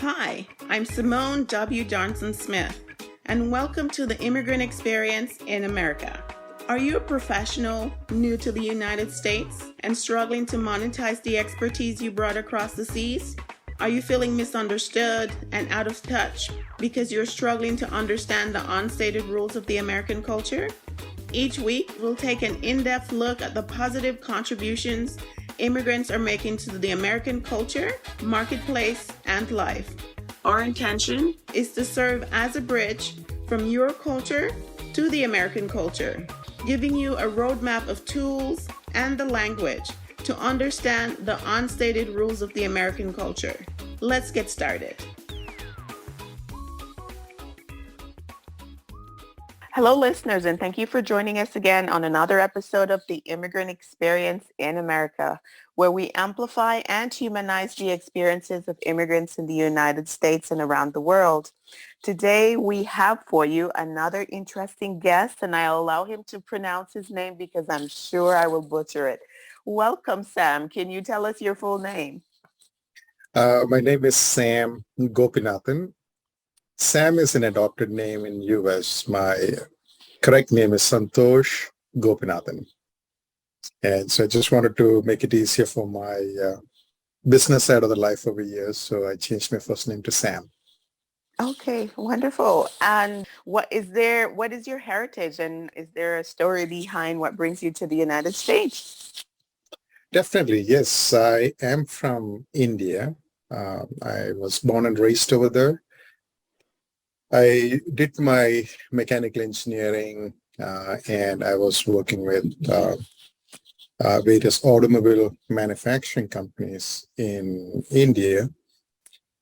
Hi, I'm Simone W. Johnson Smith, and welcome to the Immigrant Experience in America. Are you a professional new to the United States and struggling to monetize the expertise you brought across the seas? Are you feeling misunderstood and out of touch because you're struggling to understand the unstated rules of the American culture? Each week, we'll take an in-depth look at the positive contributions immigrants are making to the American culture, marketplace, and life. Our intention is to serve as a bridge from your culture to the American culture, giving you a roadmap of tools and the language to understand the unstated rules of the American culture. Let's get started. Hello, listeners, and thank you for joining us again on another episode of the Immigrant Experience in America, where we amplify and humanize the experiences of immigrants in the United States and around the world. Today, we have for you another interesting guest, and I'll allow him to pronounce his name because I'm sure I will butcher it. Welcome, Sam. Can you tell us your full name? My name is Sam Gopinathan. Sam is an adopted name in US. My correct name is Santosh Gopinathan. And so I just wanted to make it easier for my business side of the life over years. So I changed my first name to Sam. Okay, wonderful. And what is your heritage, and is there a story behind what brings you to the United States? Definitely, yes. I am from India. I was born and raised over there. I did my mechanical engineering and I was working with various automobile manufacturing companies in India,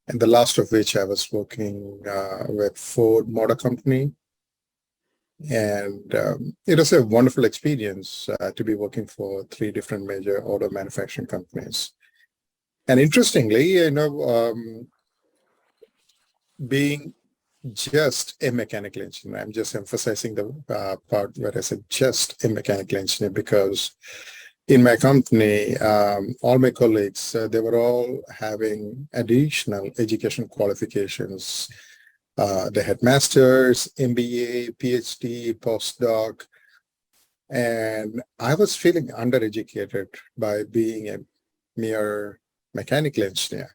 and the last of which I was working with Ford Motor Company. And it was a wonderful experience to be working for three different major auto manufacturing companies. And interestingly, being just a mechanical engineer. I'm just emphasizing the part where I said just a mechanical engineer, because in my company, all my colleagues, they were all having additional education qualifications. They had masters, MBA, PhD, postdoc, and I was feeling undereducated by being a mere mechanical engineer.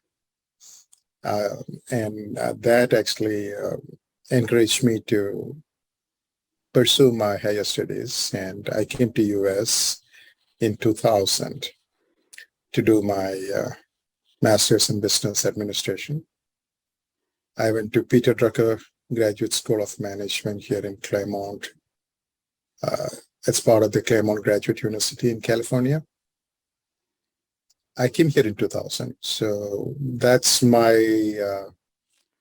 And that actually encouraged me to pursue my higher studies. And I came to US in 2000 to do my master's in business administration. I went to Peter Drucker Graduate School of Management here in Claremont. It's part of the Claremont Graduate University in California. I came here in 2000. So that's my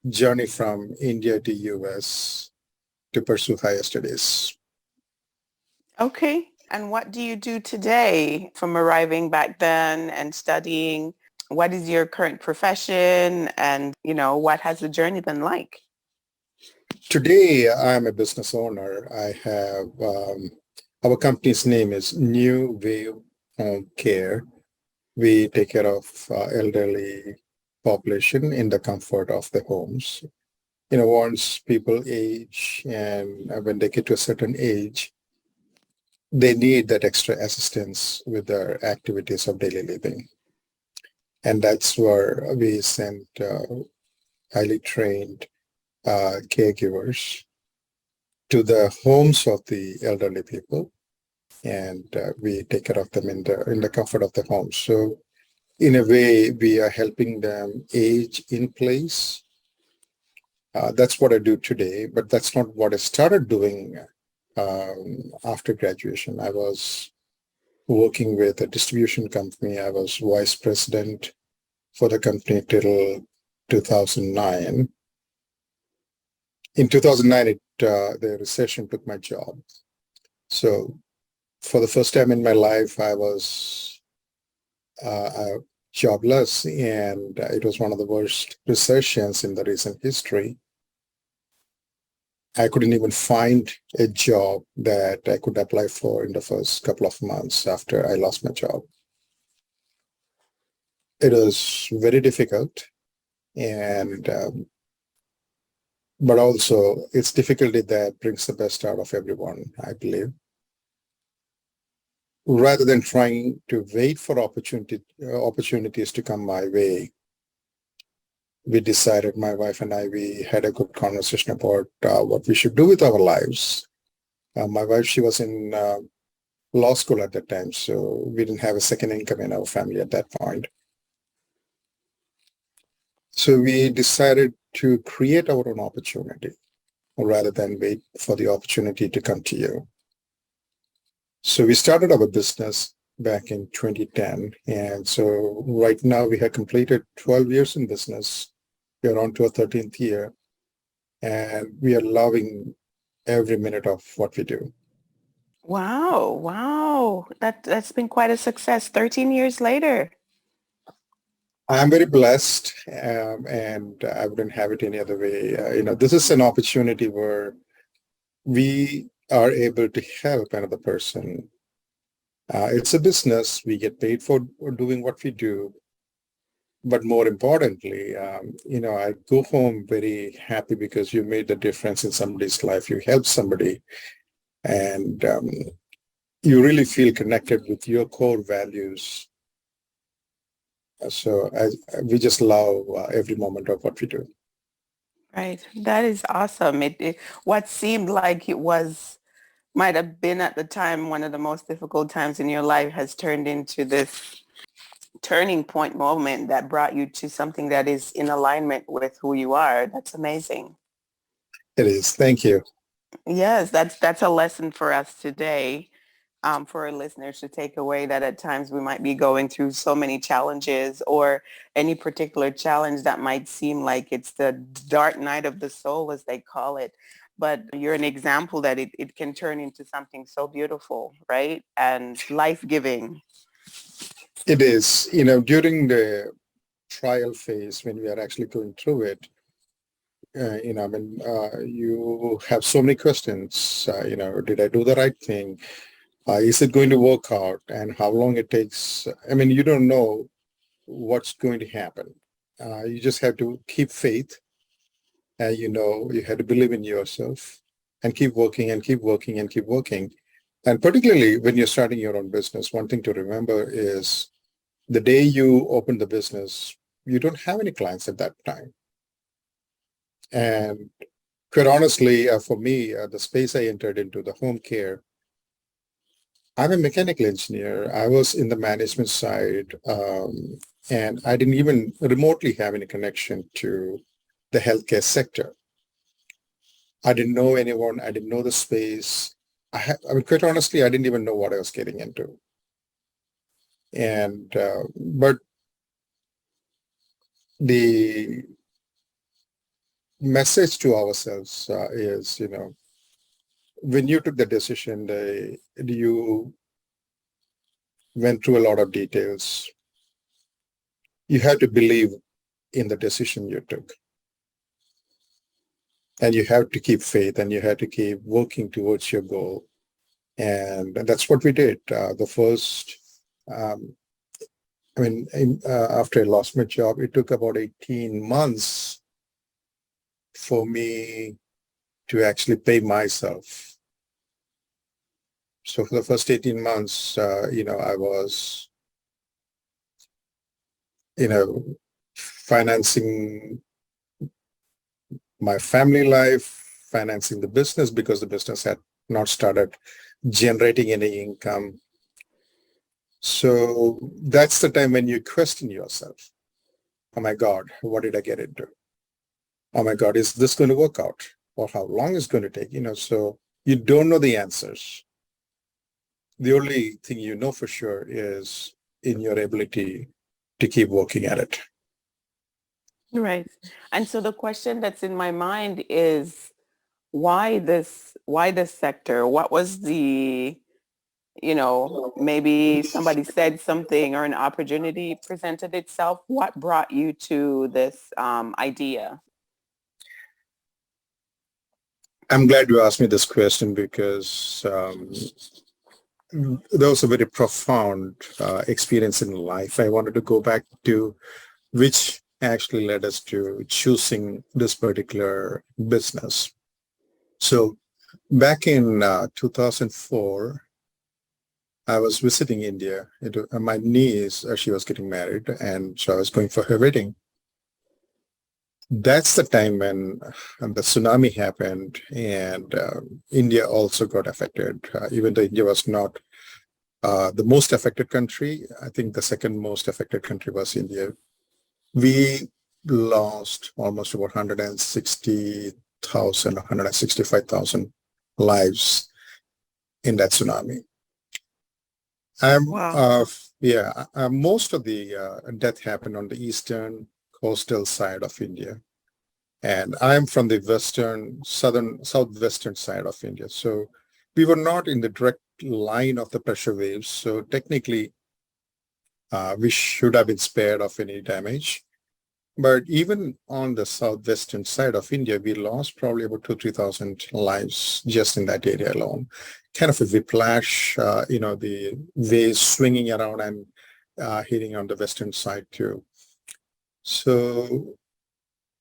journey from India to US to pursue higher studies. Okay. And what do you do today from arriving back then and studying? What is your current profession, and, what has the journey been like? Today, I'm a business owner. I have, our company's name is New Wave Home Care. We take care of elderly population in the comfort of the homes. Once people age and when they get to a certain age, they need that extra assistance with their activities of daily living. And that's where we send highly trained caregivers to the homes of the elderly people, and we take care of them in the comfort of the home. So in a way, we are helping them age in place. That's what I do today, but that's not what I started doing after graduation. I was working with a distribution company. I was vice president for the company till 2009. In 2009, the recession took my job. So for the first time in my life, I was jobless, and it was one of the worst recessions in the recent history. I couldn't even find a job that I could apply for in the first couple of months after I lost my job. It was very difficult. And but also it's difficulty that brings the best out of everyone, I believe. Rather than trying to wait for opportunities to come my way, we decided, my wife and I, we had a good conversation about what we should do with our lives. My wife, she was in law school at that time, so we didn't have a second income in our family at that point. So we decided to create our own opportunity rather than wait for the opportunity to come to you. So we started our business back in 2010. And so right now we have completed 12 years in business. We are on to our 13th year, and we are loving every minute of what we do. Wow, wow. That's been quite a success 13 years later. I'm very blessed, and I wouldn't have it any other way. This is an opportunity where we are able to help another person. It's a business. We get paid for doing what we do. But more importantly, I go home very happy because you made the difference in somebody's life. You helped somebody, and you really feel connected with your core values. So we just love every moment of what we do. Right. That is awesome. What seemed like it might have been at the time one of the most difficult times in your life has turned into this turning point moment that brought you to something that is in alignment with who you are. That's amazing. It is. Thank you. Yes, that's a lesson for us today. For our listeners to take away that at times we might be going through so many challenges, or any particular challenge that might seem like it's the dark night of the soul, as they call it. But you're an example that it can turn into something so beautiful, right? And life-giving. It is. During the trial phase, when we are actually going through it, you have so many questions. Did I do the right thing? Is it going to work out, and how long it takes? You don't know what's going to happen. You just have to keep faith. You have to believe in yourself and keep working and keep working and keep working. And particularly when you're starting your own business, one thing to remember is the day you open the business, you don't have any clients at that time. And quite honestly, for me, the space I entered into, the home care, I'm a mechanical engineer. I was in the management side, and I didn't even remotely have any connection to the healthcare sector. I didn't know anyone. I didn't know the space. Quite honestly, I didn't even know what I was getting into. And but the message to ourselves is, when you took the decision, you went through a lot of details. You have to believe in the decision you took. And you have to keep faith, and you have to keep working towards your goal. And that's what we did. The first, after I lost my job, it took about 18 months for me to actually pay myself. So for the first 18 months, I was, financing my family life, financing the business, because the business had not started generating any income. So that's the time when you question yourself. Oh my God, what did I get into? Oh my God, is this going to work out? Or how long is it going to take? So you don't know the answers. The only thing you know for sure is in your ability to keep working at it. Right. And so the question that's in my mind is, why this sector? What was maybe somebody said something or an opportunity presented itself. What brought you to this idea? I'm glad you asked me this question, because that was a very profound experience in life. I wanted to go back to which actually led us to choosing this particular business. So back in 2004, I was visiting India. My niece, she was getting married, and so I was going for her wedding. That's the time when the tsunami happened, and India also got affected. Even though India was not the most affected country, I think the second most affected country was India. We lost almost about 160,000, 165,000 lives in that tsunami. Wow. Most of the death happened on the eastern coastal side of India. And I'm from the southwestern side of India. So we were not in the direct line of the pressure waves. So technically, we should have been spared of any damage. But even on the southwestern side of India, we lost probably about 3,000 lives just in that area alone. Kind of a whiplash, the waves swinging around and hitting on the western side too. So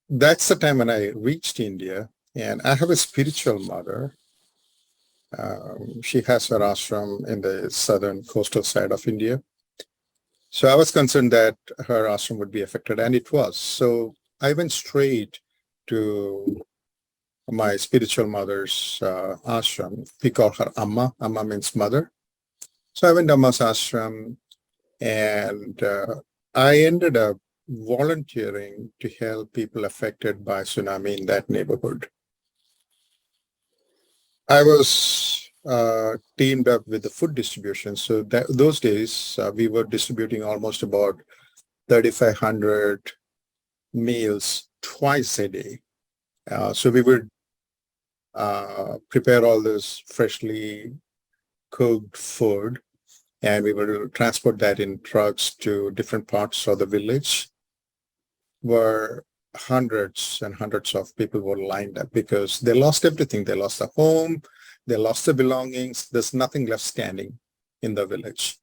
that's the time when I reached India, and I have a spiritual mother. She has her ashram in the southern coastal side of India. So I was concerned that her ashram would be affected, and it was. So I went straight to my spiritual mother's ashram. We call her Amma. Amma means mother. So I went to Amma's ashram, and I ended up volunteering to help people affected by tsunami in that neighborhood. I was teamed up with the food distribution. So those days, we were distributing almost about 3,500 meals twice a day. So we would prepare all this freshly cooked food, and we would transport that in trucks to different parts of the village, where hundreds and hundreds of people were lined up because they lost everything. They lost the home, they lost their belongings. There's nothing left standing in the village.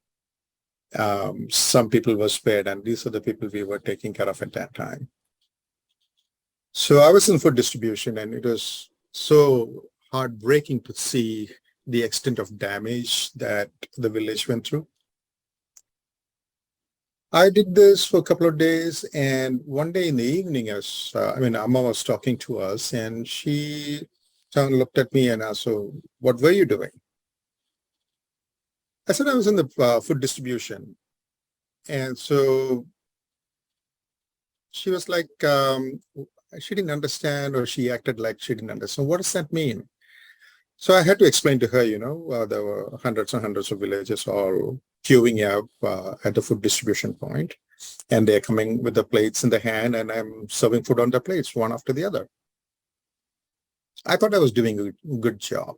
Some people were spared, and these are the people we were taking care of at that time. So I was in food distribution, and it was so heartbreaking to see the extent of damage that the village went through. I did this for a couple of days, and one day in the evening, Amma was talking to us, and she looked at me and asked, "So, what were you doing?" I said I was in the food distribution. And so she was like, she didn't understand, or she acted like she didn't understand. What does that mean? So I had to explain to her, there were hundreds and hundreds of villages all queuing up at the food distribution point, and they're coming with the plates in the hand, and I'm serving food on the plates, one after the other. I thought I was doing a good job.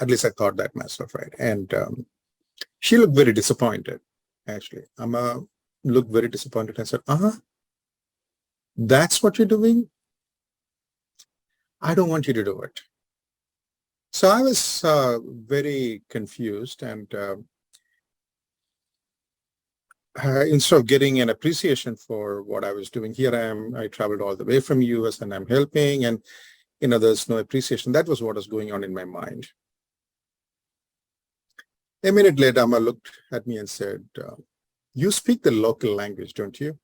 At least I thought that myself, right? And she looked very disappointed, actually. Amma looked very disappointed and said, that's what you're doing? I don't want you to do it. So I was very confused, and instead of getting an appreciation for what I was doing, here I traveled all the way from US and I'm helping, and there's no appreciation. That was what was going on in my mind. A minute later, Amma looked at me and said, you speak the local language, don't you?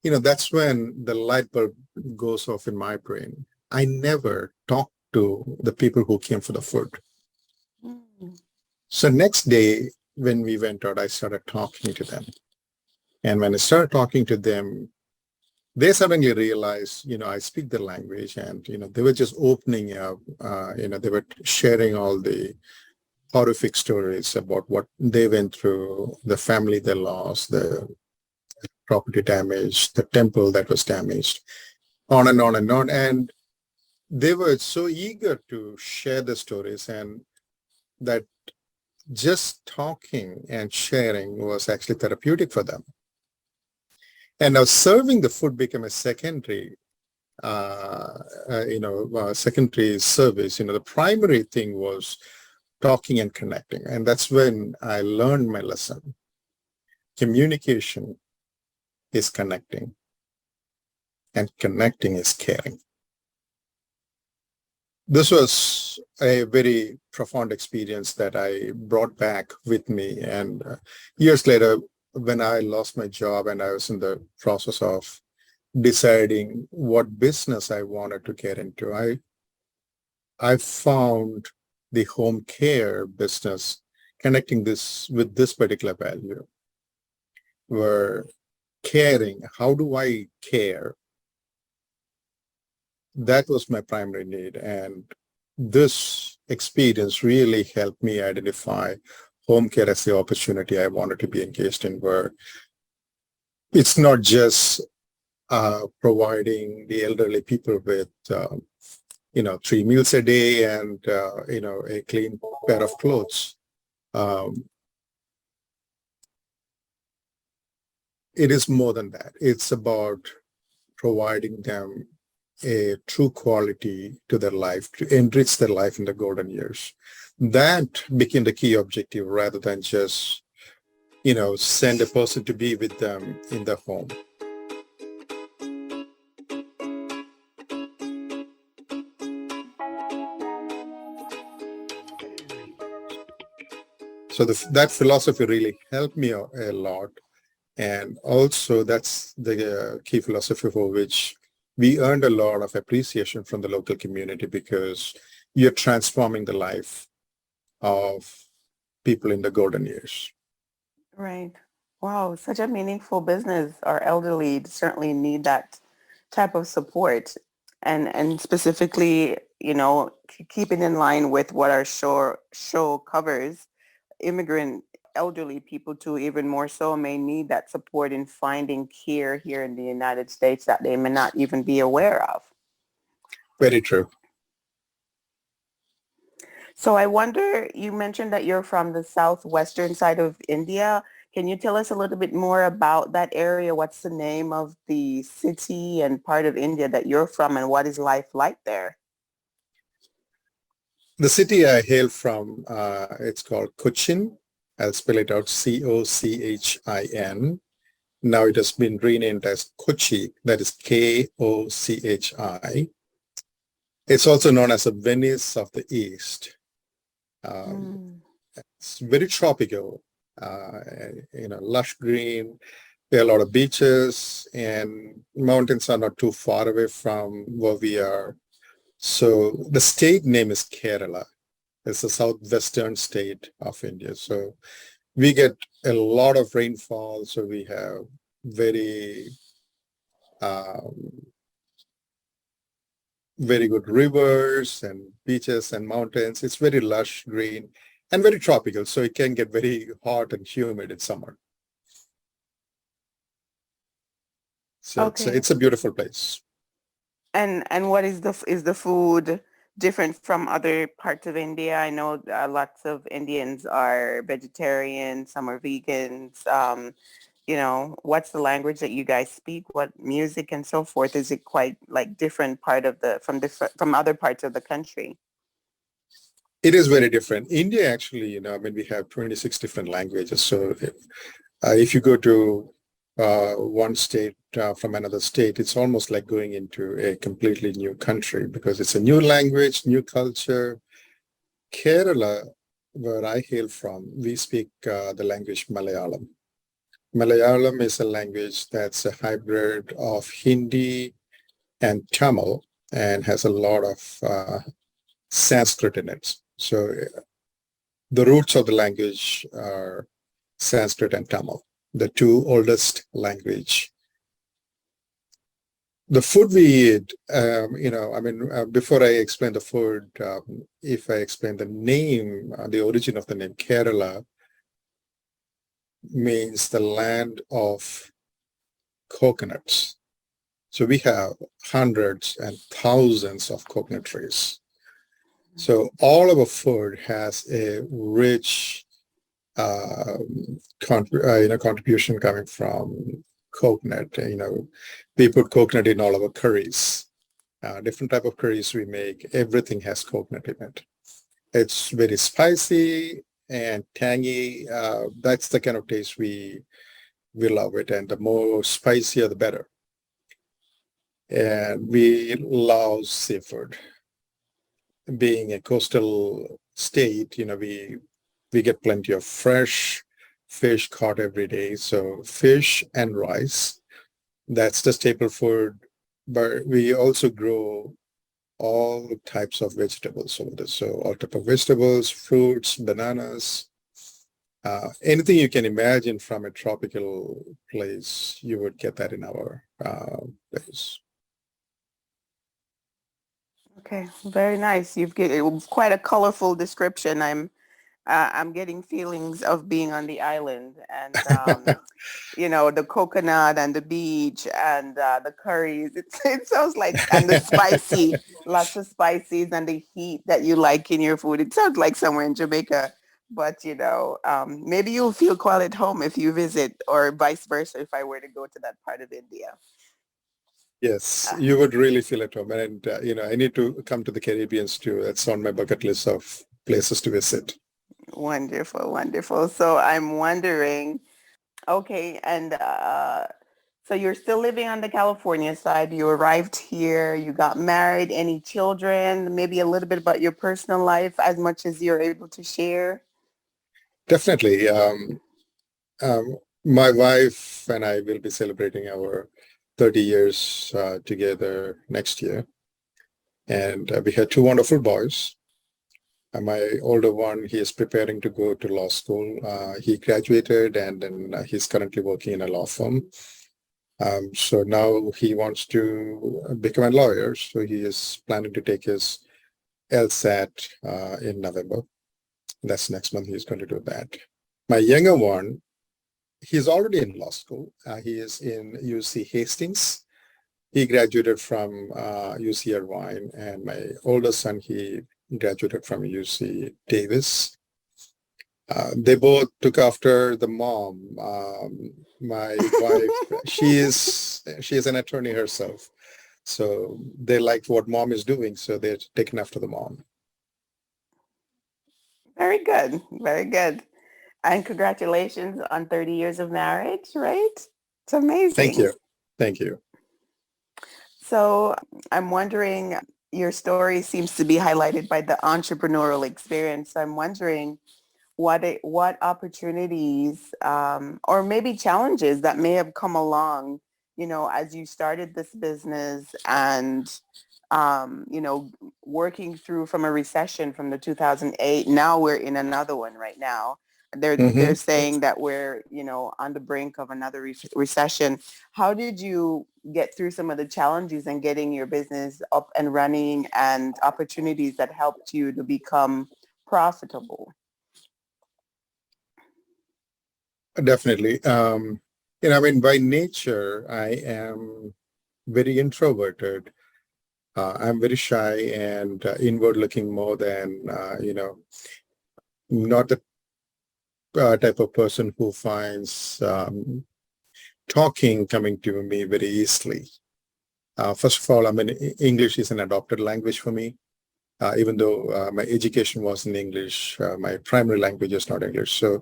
That's when the light bulb goes off in my brain. I never talked to the people who came for the food. Mm. So next day, when we went out, I started talking to them. And when I started talking to them, they suddenly realized, I speak the language, and, they were just opening up, they were sharing all the horrific stories about what they went through, the family they lost, the property damage, the temple that was damaged, on and on and on. And they were so eager to share the stories, and that just talking and sharing was actually therapeutic for them. And now serving the food became a secondary, secondary service. The primary thing was talking and connecting. And that's when I learned my lesson. Communication is connecting, and connecting is caring. This was a very profound experience that I brought back with me. And years later, when I lost my job and I was in the process of deciding what business I wanted to get into, I found the home care business connecting this with this particular value, where caring, how do I care? That was my primary need. And this experience really helped me identify home care as the opportunity I wanted to be engaged in, where it's not just providing the elderly people with 3 meals a day and a clean pair of clothes. It is more than that. It's about providing them a true quality to their life, to enrich their life in the golden years. That became the key objective, rather than just, send a person to be with them in the home. So that philosophy really helped me a lot. And also that's the key philosophy for which we earned a lot of appreciation from the local community, because you're transforming the life of people in the golden years. Right. Wow, such a meaningful business. Our elderly certainly need that type of support. And specifically, keeping in line with what our show covers, immigrant elderly people too, even more so, may need that support in finding care here in the United States that they may not even be aware of. Very true. So I wonder, you mentioned that you're from the southwestern side of India. Can you tell us a little bit more about that area? What's the name of the city and part of India that you're from, and what is life like there? The city I hail from, it's called Cochin. I'll spell it out, Cochin. Now it has been renamed as Kochi, that is Kochi. It's also known as the Venice of the East. It's very tropical, lush green. There are a lot of beaches, and mountains are not too far away from where we are. So the state name is Kerala. It's the southwestern state of India. So we get a lot of rainfall. So we have very, very good rivers and beaches and mountains. It's very lush, green, and very tropical. So it can get very hot and humid in summer. So Okay. it's a beautiful place. And what is the food different from other parts of India? I know lots of Indians are vegetarian, some are vegans. What's the language that you guys speak? What music and so forth? Is it quite like different from other parts of the country? It is very different. India actually, we have 26 different languages. So if you go to one state from another state, it's almost like going into a completely new country, because it's a new language, new culture. Kerala, where I hail from, we speak the language Malayalam. Malayalam is a language that's a hybrid of Hindi and Tamil, and has a lot of Sanskrit in it. So the roots of the language are Sanskrit and Tamil, the two oldest language. The food we eat, before I explain the food, if I explain the name, the origin of the name Kerala means the land of coconuts. So we have hundreds and thousands of coconut trees. So all of our food has a rich contribution coming from coconut. We put coconut in all of our curries. Different type of curries we make, everything has coconut in it. It's very spicy and tangy. That's the kind of taste we love it, and the more spicier, the better. And we love seafood. Being a coastal state, we get plenty of fresh fish caught every day. So fish and rice, that's the staple food. But we also grow all types of vegetables over there. So all type of vegetables, fruits, bananas, anything you can imagine from a tropical place, you would get that in our place. Okay, very nice. You've given quite a colorful description. I'm getting feelings of being on the island, and the coconut and the beach and the curries. It sounds like, and the spicy, lots of spices and the heat that you like in your food. It sounds like somewhere in Jamaica, but maybe you'll feel quite at home if you visit, or vice versa if I were to go to that part of India. Yes, you would really feel at home. And, I need to come to the Caribbeans too. That's on my bucket list of places to visit. Wonderful, wonderful. So I'm wondering, okay, and so you're still living on the California side. You arrived here, you got married, any children, maybe a little bit about your personal life, as much as you're able to share. Definitely. My wife and I will be celebrating our 30 years together next year. And we had two wonderful boys. My older one, he is preparing to go to law school. He graduated, and then he's currently working in a law firm. So now he wants to become a lawyer. So he is planning to take his LSAT in November. That's next month he's going to do that. My younger one, he's already in law school. He is in UC Hastings. He graduated from UC Irvine, and my older son, he graduated from UC Davis. They both took after the mom. My wife, she is an attorney herself. So they liked what mom is doing, so they're taking after the mom. Very good, very good. And congratulations on 30 years of marriage, right? It's amazing. Thank you. Thank you. So I'm wondering, your story seems to be highlighted by the entrepreneurial experience. So I'm wondering what opportunities or maybe challenges that may have come along, as you started this business and, working through from a recession from the 2008. Now we're in another one right now. They're saying that we're, on the brink of another recession. How did you get through some of the challenges and getting your business up and running, and opportunities that helped you to become profitable? Definitely. By nature, I am very introverted. I'm very shy and inward looking more than, not the type of person who finds talking coming to me very easily. First of all, English is an adopted language for me. Even though my education was in English, my primary language is not English. So,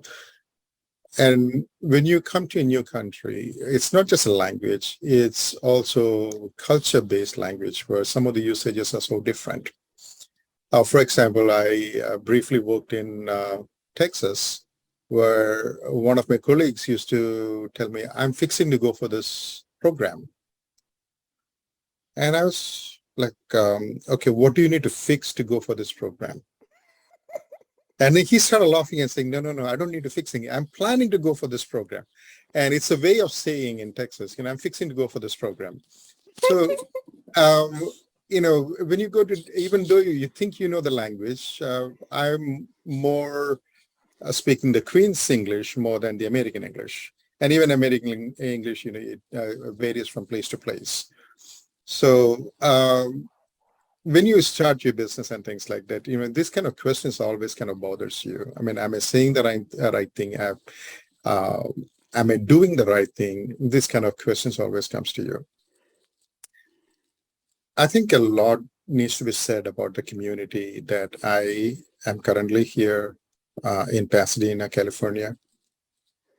and when you come to a new country, it's not just a language, it's also culture-based language where some of the usages are so different. For example, I briefly worked in Texas, where one of my colleagues used to tell me, I'm fixing to go for this program. And I was like, okay, what do you need to fix to go for this program? And then he started laughing and saying, no, I don't need to fix anything. I'm planning to go for this program. And it's a way of saying in Texas, I'm fixing to go for this program. So, when you go to, even though you think you know the language, I'm more speaking the Queen's English more than the American English. And even American English, it varies from place to place. So when you start your business and things like that, this kind of questions always kind of bothers you. Am I saying the right thing? Am I doing the right thing? This kind of questions always comes to you. I think a lot needs to be said about the community that I I'm currently here in Pasadena, California.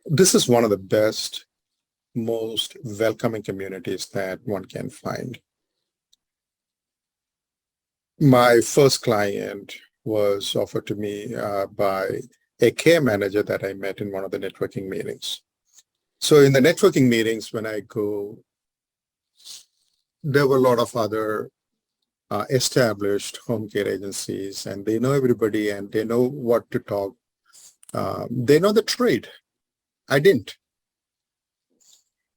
This is one of the best, most welcoming communities that one can find. My first client was offered to me by a care manager that I met in one of the networking meetings. So in the networking meetings, when I go, there were a lot of other established home care agencies, and they know everybody and they know what to talk. They know the trade. I didn't.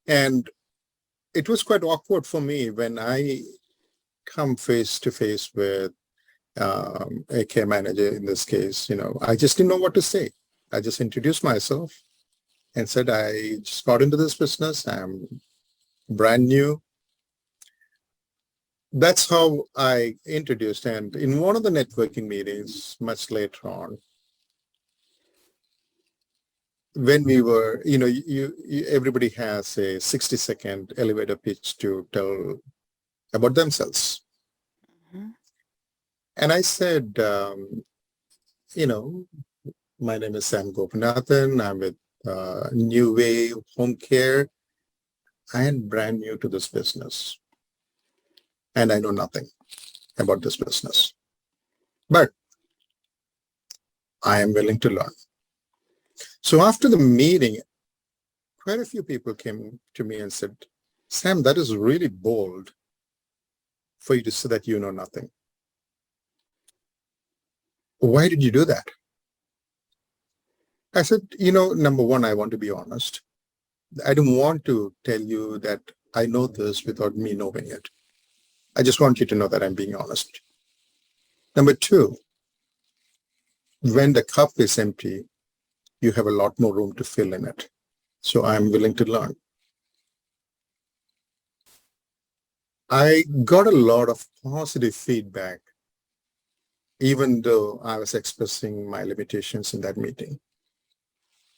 And it was quite awkward for me when I come face to face with a care manager in this case. I just didn't know what to say. I just introduced myself and said, I just got into this business. I'm brand new. That's how I introduced. And in one of the networking meetings, much later on, when we were, everybody has a 60-second elevator pitch to tell about themselves. Mm-hmm. And I said, my name is Sam Gopinathan. I'm with New Wave Home Care. I am brand new to this business. And I know nothing about this business. But I am willing to learn. So after the meeting, quite a few people came to me and said, Sam, that is really bold for you to say that you know nothing. Why did you do that? I said, number one, I want to be honest. I don't want to tell you that I know this without me knowing it. I just want you to know that I'm being honest. Number two, when the cup is empty, you have a lot more room to fill in it. So I'm willing to learn. I got a lot of positive feedback, even though I was expressing my limitations in that meeting.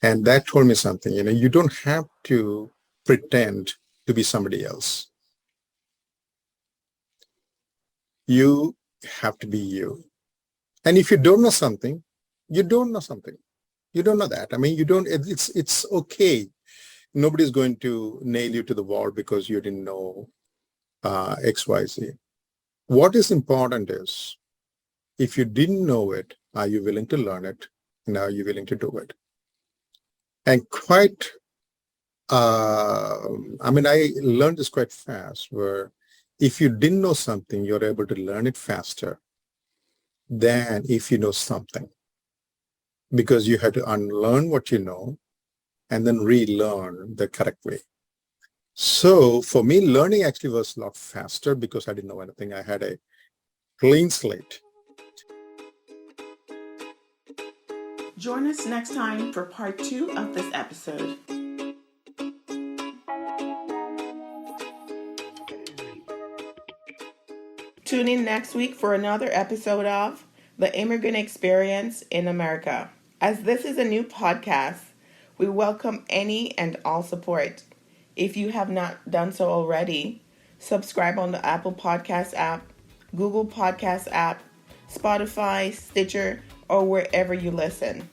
And that told me something. You don't have to pretend to be somebody else. You have to be you. And if you don't know something, you don't know something. You don't know that. It's okay. Nobody's going to nail you to the wall because you didn't know XYZ. What is important is, if you didn't know it, are you willing to learn it? And are you willing to do it? And I learned this quite fast, where if you didn't know something, you're able to learn it faster than if you know something. Because you had to unlearn what you know and then relearn the correct way. So for me, learning actually was a lot faster because I didn't know anything. I had a clean slate. Join us next time for part 2 of this episode. Tune in next week for another episode of The Immigrant Experience in America. As this is a new podcast, we welcome any and all support. If you have not done so already, subscribe on the Apple Podcast app, Google Podcast app, Spotify, Stitcher, or wherever you listen.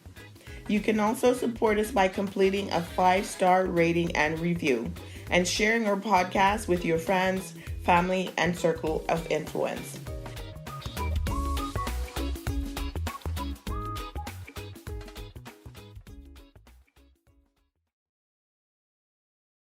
You can also support us by completing a 5-star rating and review and sharing our podcast with your friends, family, and circle of influence.